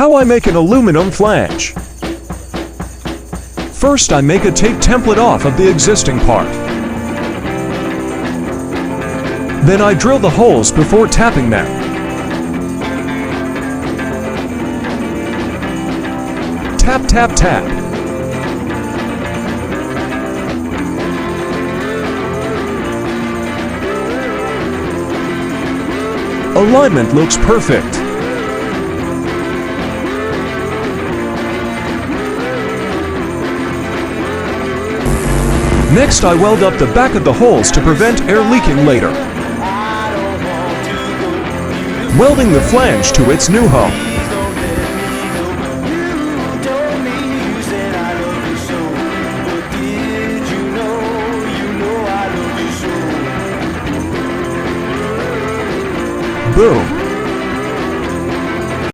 How I make an aluminum flange. First, I make a tape template off of the existing part. Then I drill the holes before tapping them. Tap, tap, tap. Alignment looks perfect. Next, I weld up the back of the holes to prevent air leaking later. Welding the flange to its new home. Boom!